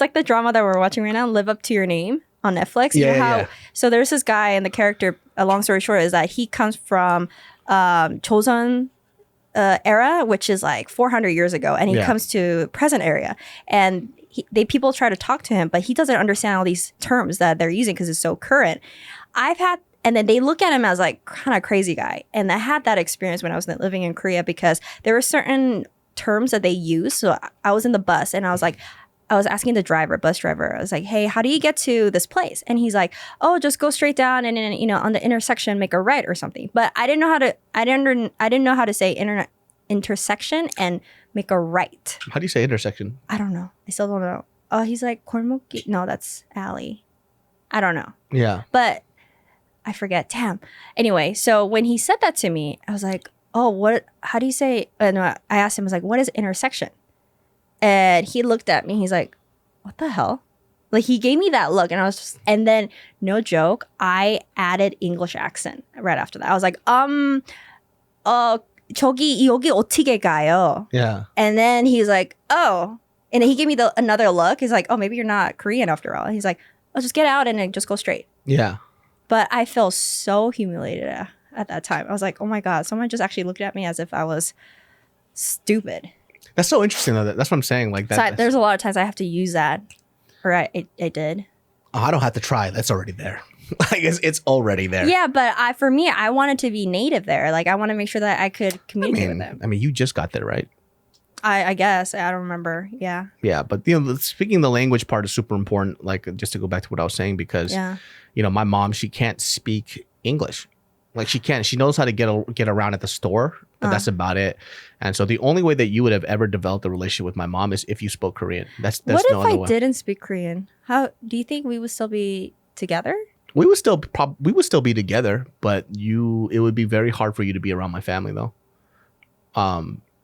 like the drama that we're watching right now, Live Up to Your Name on Netflix. Yeah. So there's this guy, and the character, a long story short, is that he comes from Joseon era, which is like 400 years ago, and he comes to present area, and people try to talk to him, but he doesn't understand all these terms that they're using because it's so current. And then they look at him as like kind of crazy guy. And I had that experience when I was living in Korea because there were certain terms that they use. So I was in the bus and I was asking the bus driver, I was like, hey, how do you get to this place? And he's like, oh, just go straight down and then, on the intersection, make a right or something. But I didn't know how to say intersection and make a right. How do you say intersection? I don't know. I still don't know. Oh, he's like, 골목길. No, that's alley. I don't know. Yeah. But I forget. Damn. Anyway, so when he said that to me, I was like, oh, how do you say? No, I asked him, I was like, what is intersection? And he looked at me. He's like, what the hell? Like, he gave me that look. And then, no joke, I added English accent right after that. I was like, 저기, 여기 어떻게 가요? Yeah. And then he's like, oh. And then he gave me another look. He's like, oh, maybe you're not Korean after all. He's like, oh, just get out and then just go straight. Yeah. But I felt so humiliated at that time. I was like, oh my God, someone just actually looked at me as if I was stupid. That's so interesting, though. That's what I'm saying. Like that. So there's a lot of times I have to use that. Or I did. Oh, I don't have to try. That's already there. Like it's already there. Yeah, but for me, I wanted to be native there. Like I want to make sure that I could communicate with them. I mean, you just got there, right? I guess. I don't remember. Yeah. Yeah, but speaking the language part is super important. Like just to go back to what I was saying, because my mom, she can't speak English. Like she can't. She knows how to get around at the store, but that's about it. And so the only way that you would have ever developed a relationship with my mom is if you spoke Korean. That's what no if other I way. didn't speak Korean? How do you think we would still be together? We would still be together, but it would be very hard for you to be around my family though.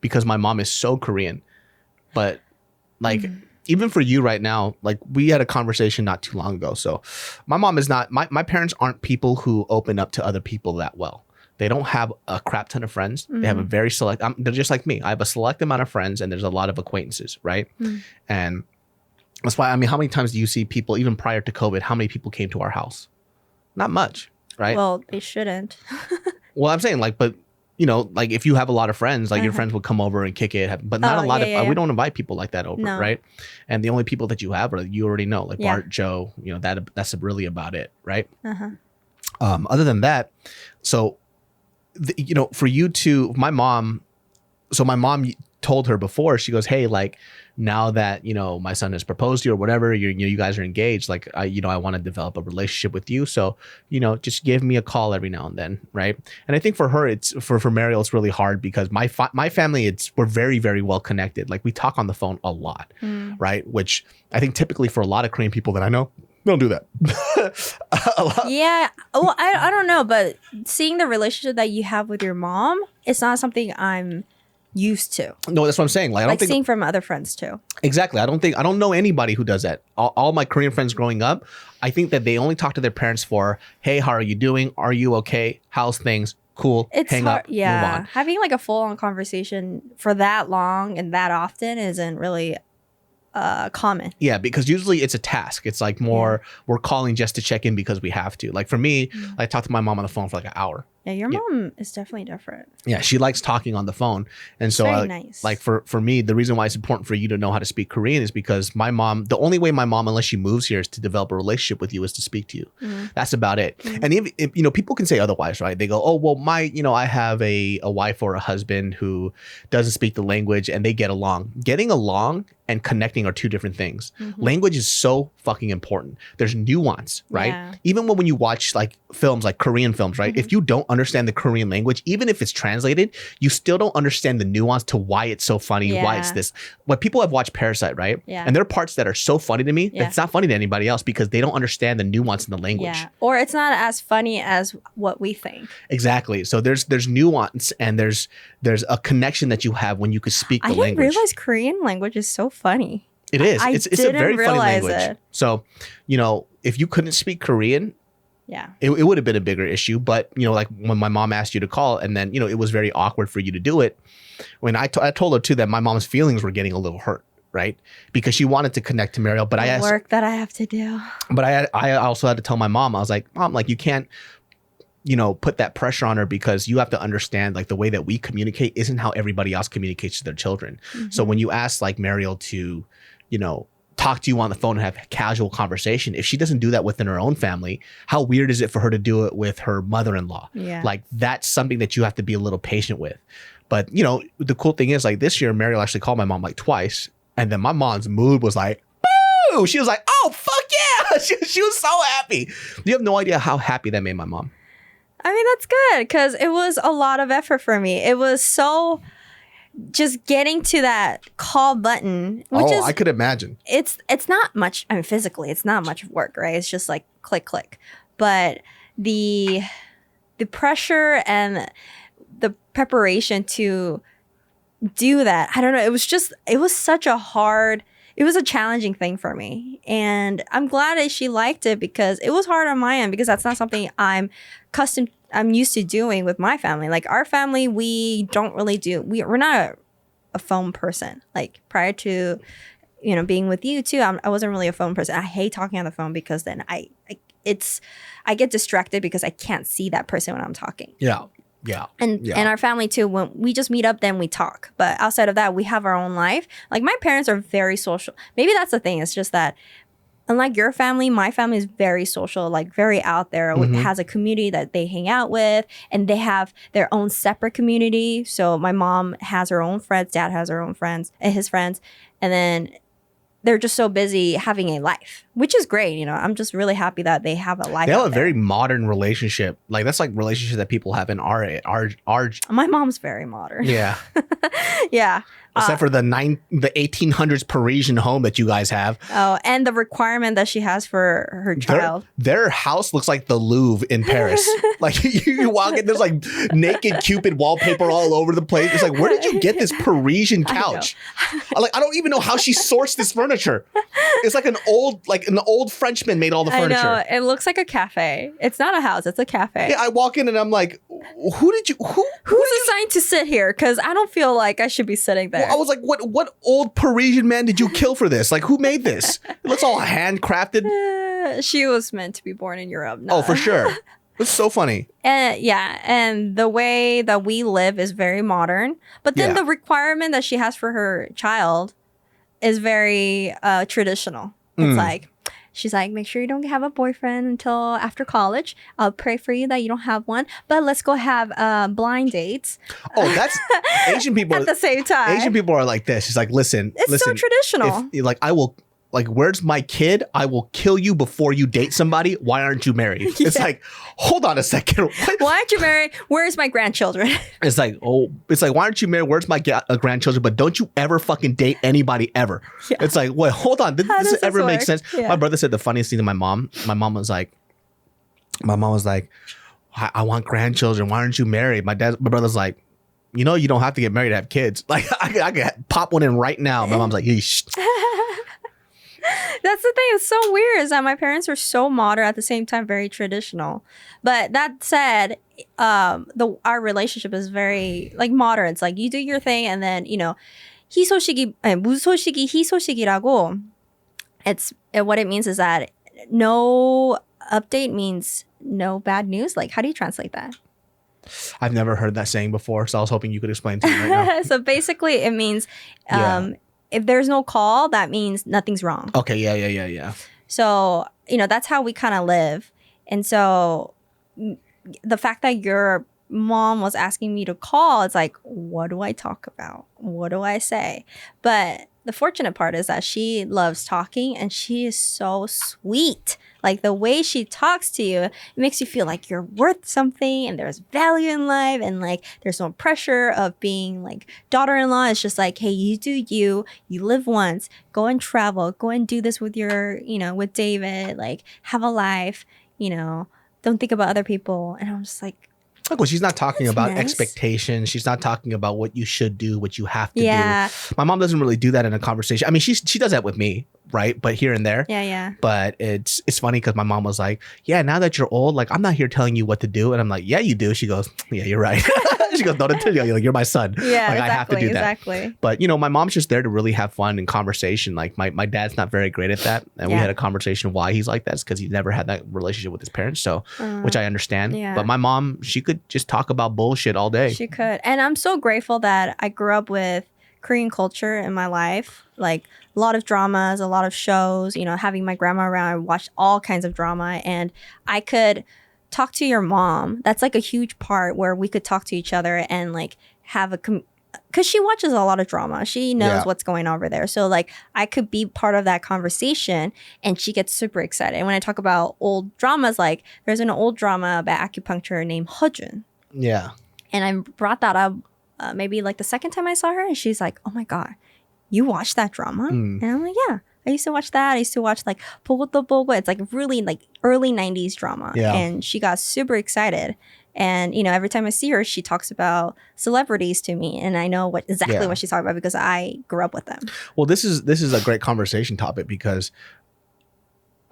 Because my mom is so Korean. But like even for you right now, like we had a conversation not too long ago. So my mom is not my parents aren't people who open up to other people that well. They don't have a crap ton of friends. They have a very select they're just like me. I have a select amount of friends and there's a lot of acquaintances, right? And that's why, I mean, how many times do you see people, even prior to COVID, how many people came to our house? Not much, right? Well, they shouldn't. Well, I'm saying like, but like if you have a lot of friends, like your friends would come over and kick it, but not a lot of, we don't invite people like that over, right? And the only people that you have are, you already know, like Bart, Joe, that's really about it, right? Other than that, so, for you to, my mom told her before, she goes, hey, like now that, my son has proposed to you or whatever, you guys are engaged, like, I want to develop a relationship with you. So, just give me a call every now and then. Right. And I think for her, it's for Mariel, it's really hard because my family, we're very, very well connected. Like we talk on the phone a lot. Right. Which I think typically for a lot of Korean people that I know, they don't do that. Yeah. Well, I don't know, but seeing the relationship that you have with your mom, it's not something I'm used to. No, that's what I'm saying. Like I don't think seeing from other friends too. Exactly. I don't know anybody who does that. All my Korean friends growing up, I think that they only talk to their parents for, hey, how are you doing? Are you okay? How's things? Cool. It's hang hard, up, move on. Having like a full-on conversation for that long and that often isn't really common. Yeah, because usually it's a task. It's like more we're calling just to check in because we have to. Like for me, I talked to my mom on the phone for like an hour. Yeah, your mom is definitely different. Yeah, she likes talking on the phone. And so very nice. Like for me, the reason why it's important for you to know how to speak Korean is because my mom, the only way my mom, unless she moves here, is to develop a relationship with you is to speak to you. That's about it. And if people can say otherwise, right? They go, oh, well, I have a wife or a husband who doesn't speak the language and they get along. Getting along and connecting are two different things. Language is so fucking important. There's nuance, right? Yeah. Even when you watch like films, like Korean films, right? If you don't understand the Korean language, even if it's translated, you still don't understand the nuance to why it's so funny, why it's this. When people have watched Parasite, right? Yeah. And there are parts that are so funny to me that it's not funny to anybody else because they don't understand the nuance in the language. Yeah. Or it's not as funny as what we think. Exactly. So there's nuance and there's a connection that you have when you could speak the language. I didn't realize Korean language is so funny. It is. It's a very funny language. It. So, you know, if you couldn't speak Korean, yeah, it would have been a bigger issue. But, you know, like when my mom asked you to call and then, you know, it was very awkward for you to do it. When I told her too that my mom's feelings were getting a little hurt, right? Because she wanted to connect to Mariel. But the I asked, work that I have to do. But I also had to tell my mom, I was like, Mom, like you can't, you know, put that pressure on her because you have to understand like the way that we communicate isn't how everybody else communicates to their children. So when you ask like Mariel to, you know, talk to you on the phone and have casual conversation, if she doesn't do that within her own family, how weird is it for her to do it with her mother-in-law? Yeah. Like that's something that you have to be a little patient with. But, you know, the cool thing is like this year, Mariel actually called my mom like twice. And then my mom's mood was like, boo! She was like, oh, fuck yeah! She was so happy. You have no idea how happy that made my mom. I mean, that's good because it was a lot of effort for me. It was so just getting to that call button. Which is, I could imagine. It's not much. I mean, physically, it's not much work, right? It's just like click, click. But the pressure and the preparation to do that, I don't know. It was such a hard. It was a challenging thing for me. And I'm glad that she liked it because it was hard on my end because that's not something I'm used to doing with my family. Like our family, we don't really do, we're not a phone person. Like prior to, you know, being with you too, I wasn't really a phone person. I hate talking on the phone because then I get distracted because I can't see that person when I'm talking. Yeah. Yeah. And our family too, when we just meet up, then we talk. But outside of that, we have our own life. Like my parents are very social. Maybe that's the thing. It's just that unlike your family, my family is very social, like very out there. Has a community that they hang out with and they have their own separate community. So my mom has her own friends, dad has her own friends and his friends. And then they're just so busy having a life, which is great. You know, I'm just really happy that they have a life. They have a very modern relationship. Like that's like relationships that people have in our. My mom's very modern. Yeah. Yeah. Except for the 1800s Parisian home that you guys have. Oh, and the requirement that she has for her child. Their house looks like the Louvre in Paris. Like you walk in, there's like naked Cupid wallpaper all over the place. It's like, where did you get this Parisian couch? I don't even know how she sourced this furniture. It's like an old Frenchman made all the furniture. I know. It looks like a cafe. It's not a house. It's a cafe. Yeah, I walk in and I'm like, who's assigned to sit here? Because I don't feel like I should be sitting there. Well, I was like, what old Parisian man did you kill for this? Like, who made this? It looks all handcrafted. She was meant to be born in Europe. No. Oh, for sure. It's so funny. And the way that we live is very modern. But then the requirement that she has for her child is very traditional. It's like, she's like, make sure you don't have a boyfriend until after college. I'll pray for you that you don't have one. But let's go have blind dates. Oh, that's Asian people. At the same time. Asian people are like this. She's like, listen. So traditional. I will, like, where's my kid? I will kill you before you date somebody. Why aren't you married? Yeah. It's like, hold on a second. Why aren't you married? Where's my grandchildren? It's like, why aren't you married? Where's my grandchildren? But don't you ever fucking date anybody ever. Yeah. It's like, wait, hold on. Does this ever make sense? Yeah. My brother said the funniest thing to my mom. My mom was like, I want grandchildren. Why aren't you married? My brother's like, you know, you don't have to get married to have kids. Like, I could pop one in right now. My mom's like, yeesh. That's the thing. It's so weird is that my parents are so modern at the same time very traditional. But that said, our relationship is very like modern. It's like you do your thing and then you know 희소식이 무소식이 희소식이라고. What it means is that no update means no bad news. Like how do you translate that? I've never heard that saying before, so I was hoping you could explain to me right now. So basically, it means. If there's no call, that means nothing's wrong. Okay, yeah. So, you know, that's how we kind of live. And so the fact that your mom was asking me to call, it's like, what do I talk about? What do I say? But the fortunate part is that she loves talking and she is so sweet. Like the way she talks to you, it makes you feel like you're worth something and there's value in life and like there's no pressure of being like daughter-in-law. It's just like, hey, you do you live once, go and travel, go and do this with your, with David, like have a life, don't think about other people. And I'm just like, well, she's not talking about nice. Expectations. She's not talking about what you should do, what you have to Yeah. do. My mom doesn't really do that in a conversation. I mean, she does that with me, right? But here and there. Yeah. But it's funny because my mom was like, yeah, now that you're old, like I'm not here telling you what to do. And I'm like, yeah, you do. She goes, yeah, you're right. She goes, no, to tell you, like, you're my son. Yeah, like, I have to do that. Exactly. But my mom's just there to really have fun and conversation. Like my dad's not very great at that. And we had a conversation why he's like that. It's because he's never had that relationship with his parents. So, which I understand. Yeah. But my mom, she could just talk about bullshit all day. She could. And I'm so grateful that I grew up with Korean culture in my life. Like a lot of dramas, a lot of shows, having my grandma around, I watched all kinds of drama and I could talk to your mom. That's like a huge part where we could talk to each other and like have because she watches a lot of drama. She knows what's going on over there. So like I could be part of that conversation and she gets super excited. And when I talk about old dramas, like there's an old drama about acupuncture named Hejun. Yeah. And I brought that up maybe like the second time I saw her and she's like, oh my God, you watched that drama? And I'm like, yeah. I used to watch that. I used to watch like Bogoto Bogo. It's like really like early 90s drama. Yeah. And she got super excited. And, every time I see her, she talks about celebrities to me. And I know exactly what she's talking about because I grew up with them. Well, this is a great conversation topic because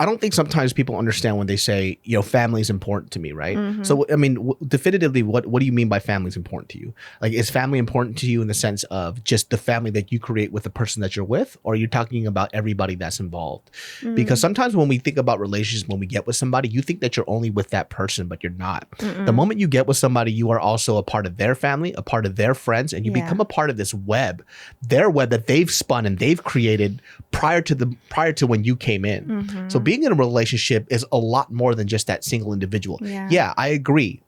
I don't think sometimes people understand when they say, family is important to me, right? Mm-hmm. So, I mean, definitively, what do you mean by family is important to you? Like, is family important to you in the sense of just the family that you create with the person that you're with? Or are you talking about everybody that's involved? Mm-hmm. Because sometimes when we think about relationships, when we get with somebody, you think that you're only with that person, but you're not. Mm-mm. The moment you get with somebody, you are also a part of their family, a part of their friends, and you become a part of this web, their web that they've spun and they've created prior to when you came in. Mm-hmm. So being in a relationship is a lot more than just that single individual. Yeah, I agree.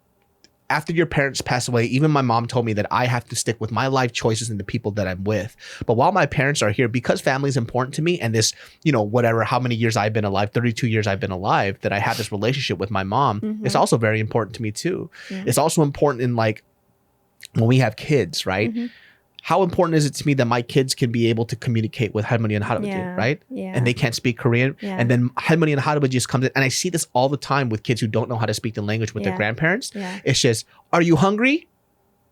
After your parents pass away, even my mom told me that I have to stick with my life choices and the people that I'm with. But while my parents are here, because family is important to me and this, whatever, how many years I've been alive, 32 years I've been alive, that I have this relationship with my mom, it's also very important to me too. It's also important in like when we have kids, right? How important is it to me that my kids can be able to communicate with Halmoni and Halabji, right? Yeah. And they can't speak Korean. Yeah. And then Halmoni and Halabji just comes in. And I see this all the time with kids who don't know how to speak the language with their grandparents. Yeah. It's just, are you hungry?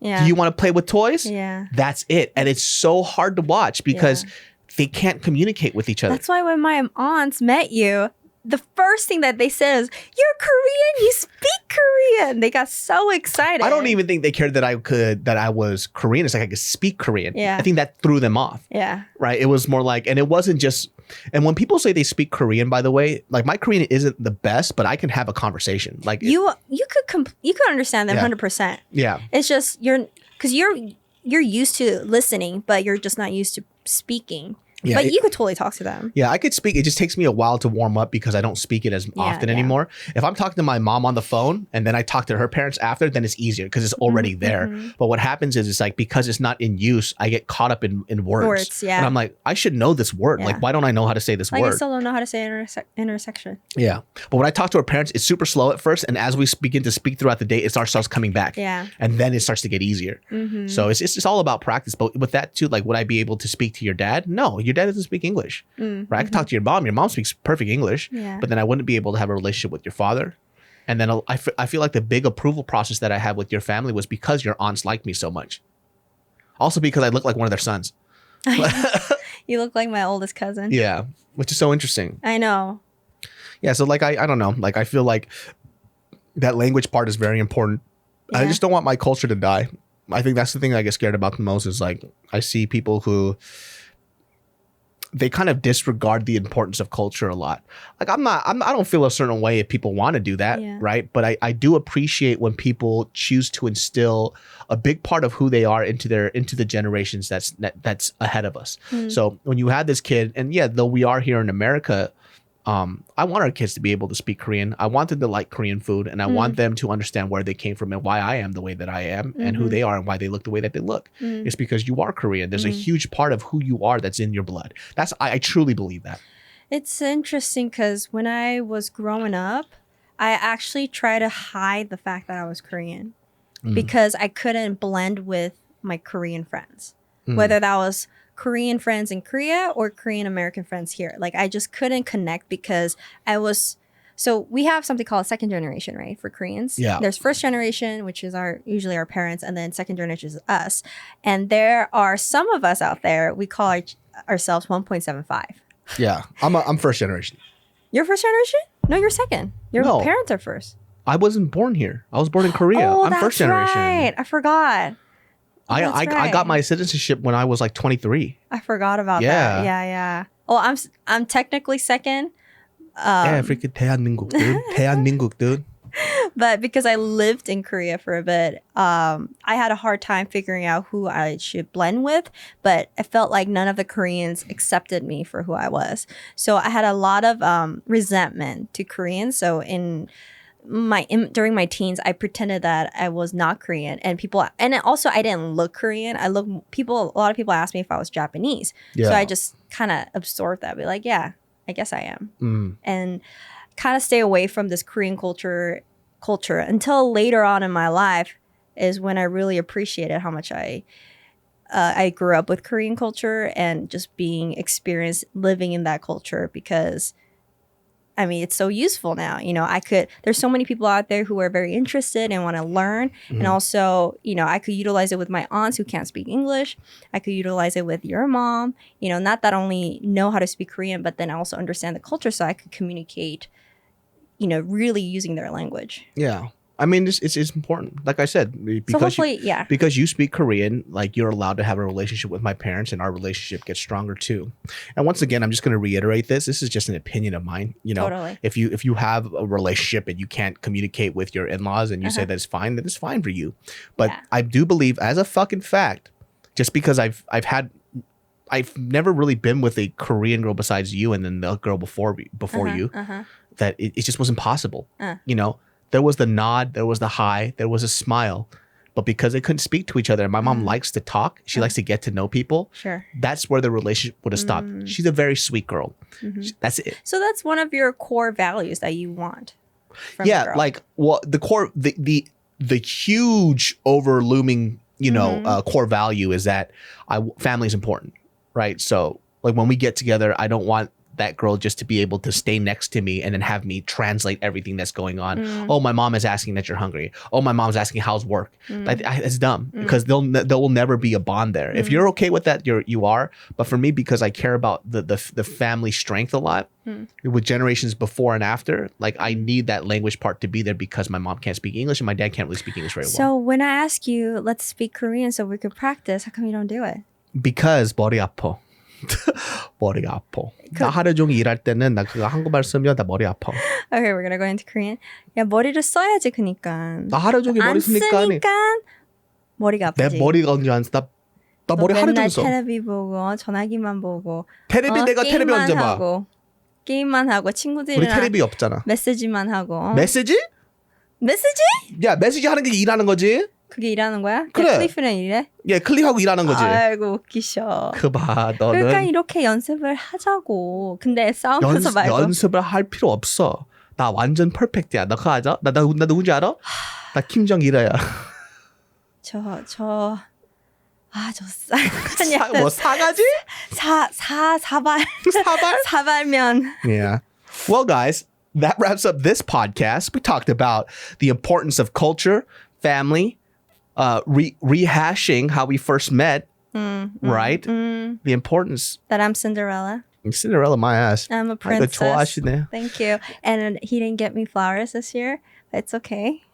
Yeah. Do you want to play with toys? Yeah. That's it. And it's so hard to watch because they can't communicate with each other. That's why when my aunts met you, the first thing that they said is, you're Korean, you speak Korean. They got so excited. I don't even think they cared that I was Korean. It's like I could speak Korean. Yeah. I think that threw them off. Yeah. Right. It was more like, and it wasn't just, and when people say they speak Korean, by the way, like my Korean isn't the best, but I can have a conversation. Like you could understand them 100%. Yeah. It's just because you're used to listening, but you're just not used to speaking. Yeah, but you could totally talk to them. Yeah, I could speak. It just takes me a while to warm up because I don't speak it as often anymore. If I'm talking to my mom on the phone and then I talk to her parents after, then it's easier because it's already there. But what happens is it's like because it's not in use, I get caught up in words. And I'm like, I should know this word. Like, why don't I know how to say this word? I still don't know how to say intersection. Yeah. But when I talk to her parents, it's super slow at first. And as we begin to speak throughout the day, it starts coming back. Yeah. And then it starts to get easier. So it's just all about practice. But with that too, like, would I be able to speak to your dad? No, your dad doesn't speak English. Right? I can talk to your mom. Your mom speaks perfect English. Yeah. But then I wouldn't be able to have a relationship with your father. And then I feel like the big approval process that I had with your family was because your aunts liked me so much. Also because I look like one of their sons. You look like my oldest cousin. Yeah, which is so interesting. I know. Yeah, so like I don't know. Like I feel like that language part is very important. Yeah. I just don't want my culture to die. I think that's the thing I get scared about the most is like I see people who they kind of disregard the importance of culture a lot. Like I don't feel a certain way if people want to do that, right? But I do appreciate when people choose to instill a big part of who they are into the generations that's ahead of us. So when you have this kid, and yeah, though we are here in America, I want our kids to be able to speak Korean. I want them to like Korean food, and I want them to understand where they came from and why I am the way that I am and who they are and why they look the way that they look. It's because you are Korean. There's a huge part of who you are that's in your blood. I truly believe that. It's interesting because when I was growing up, I actually tried to hide the fact that I was Korean because I couldn't blend with my Korean friends, whether that was Korean friends in Korea or Korean American friends here. Like I just couldn't connect because so we have something called second generation, right? For Koreans. Yeah. There's first generation, which is usually our parents, and then second generation is us. And there are some of us out there, we call ourselves 1.75. Yeah. I'm first generation. You're first generation? No, you're second. Your parents are first. I wasn't born here. I was born in Korea. Oh, I'm that's first generation. Right. I forgot. I got my citizenship when I was like 23. I forgot about that. Yeah. Oh, I'm technically second. freaking 대한민국, dude. 대한민국, dude. But because I lived in Korea for a bit, I had a hard time figuring out who I should blend with. But I felt like none of the Koreans accepted me for who I was. So I had a lot of resentment to Koreans. So during my teens, I pretended that I was not Korean, and also I didn't look Korean. A lot of people asked me if I was Japanese. So I just kind of absorbed that, be like, yeah, I guess I am, and kind of stay away from this Korean culture until later on in my life is when I really appreciated how much I grew up with Korean culture and just being experienced living in that culture because. I mean, it's so useful now. There's so many people out there who are very interested and want to learn. And also, I could utilize it with my aunts who can't speak English. I could utilize it with your mom, not that only know how to speak Korean, but then also understand the culture so I could communicate, really using their language. Yeah. I mean, it's important. Like I said, because you speak Korean, like you're allowed to have a relationship with my parents, and our relationship gets stronger too. And once again, I'm just going to reiterate this. This is just an opinion of mine. Totally. If you have a relationship and you can't communicate with your in-laws and you say that it's fine, then it's fine for you. But I do believe, as a fucking fact, just because I've never really been with a Korean girl besides you and then the girl before you, that it just wasn't possible. There was the nod, there was the hi, there was a smile. But because they couldn't speak to each other, and my mom likes to talk, she likes to get to know people. Sure. That's where the relationship would have stopped. She's a very sweet girl. That's it. So that's one of your core values that you want from a girl. Like, well, the core, the huge overlooming, core value is that family is important, right? So like when we get together, I don't want that girl just to be able to stay next to me and then have me translate everything that's going on. Oh, my mom is asking that you're hungry. Oh, my mom's asking how's work. It's dumb because there will never be a bond there. If you're okay with that, you are. But for me, because I care about the family strength a lot with generations before and after, like I need that language part to be there because my mom can't speak English and my dad can't really speak English very well. So when I ask you, let's speak Korean so we could practice, how come you don't do it? Because 머리 아파. 머리가 아파. 나 하루 종일 일할 때는 나 그거 한국말 쓰면 나 머리 아파. Okay, we're gonna go into Korean. 야, 머리를 써야지 그니까. 나 하루 종일 머리 쓰니까 머리가 아프지. 내 머리가 언제 안 써? 나 머리 하루 종일 써. 맨날 텔레비 보고 전화기만 보고. 내가 텔레비 언제 봐? 게임만 하고 친구들이랑 우리 텔레비 없잖아. 메시지만 하고. 메시지? 야, 메시지 하는 게 일하는 거지? 그게 일하는 거야? 그래. 클리프는 일해? 예, 클릭하고 일하는 거지. 아이고 웃기셔. 그봐, 너는. 그러니까 이렇게 연습을 하자고. 근데 싸우면서 말고. 연습을 할 필요 없어. 나 완전 퍼펙트야. 너 그거 알아? 나 누군지 알아? 나 김정일아야. 저 뭐 사가지? 사발? 사발면. Yeah. Well, guys, that wraps up this podcast. We talked about the importance of culture, family, rehashing how we first met, right? The importance. That I'm Cinderella. Cinderella, my ass. I'm a princess. 좋아하시네. Thank you. And he didn't get me flowers this year. It's okay.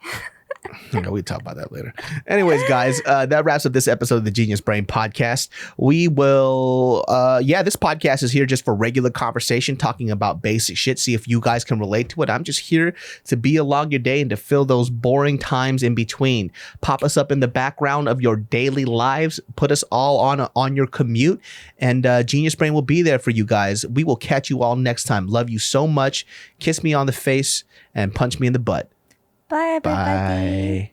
Okay, we talk about that later. Anyways, guys, that wraps up this episode of the Genius Brain podcast. We will, this podcast is here just for regular conversation, talking about basic shit. See if you guys can relate to it. I'm just here to be along your day and to fill those boring times in between. Pop us up in the background of your daily lives. Put us all on your commute, and Genius Brain will be there for you guys. We will catch you all next time. Love you so much. Kiss me on the face and punch me in the butt. Bye. Bye.